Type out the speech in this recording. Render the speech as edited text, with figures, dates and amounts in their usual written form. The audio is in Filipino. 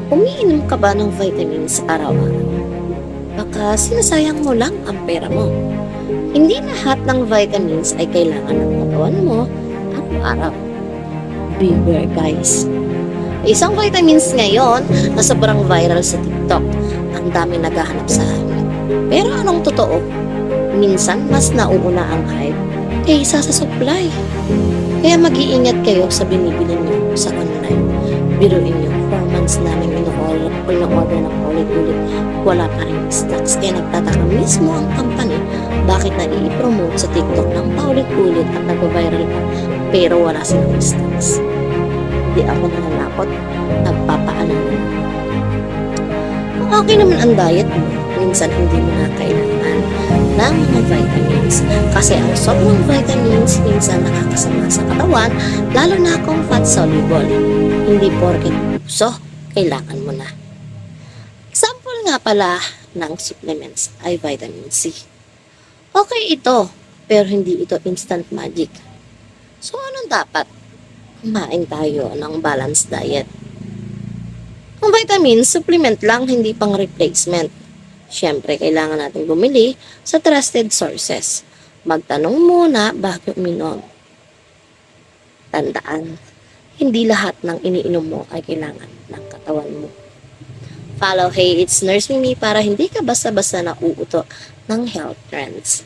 Umiinom ka ba ng vitamins araw-araw? Baka sinasayang mo lang ang pera mo. Hindi lahat ng vitamins ay kailangan ng katawan mo araw-araw. Beware guys. Isang vitamins ngayon na sobrang viral sa TikTok. Ang dami naghahanap sa amin. Pero anong totoo? Minsan mas nauuna ang hype kaysa sa supply. Kaya mag-iingat kayo sa binibili niyo sa online. Biruin niyo, 4 months namin in-order ng paulit-ulit. Wala pa rin stocks. Kaya nagtataka mismo ang company bakit nag-i-promote sa TikTok ng paulit-ulit at nag-viral pa pero wala silang stocks. Hindi ako nananakot, nagpapaalala. Kung okay naman ang diet mo, minsan hindi mo na kailangan ng mga vitamins. Kasi ang sobrang vitamins minsan nakakasama sa katawan, lalo na kung fat soluble. Hindi porket puso, kailangan mo na. Example nga pala ng supplements ay vitamin C. Okay ito, pero hindi ito instant magic. So anong dapat? Kumain tayo ng balanced diet. Ang vitamins, supplement lang, hindi pang replacement. Siyempre, kailangan natin bumili sa trusted sources. Magtanong muna bago uminom. Tandaan, hindi lahat ng iniinom mo ay kailangan ng katawan mo. Follow Hey It's Nurse Mimi para hindi ka basta-basta nauuto ng health trends.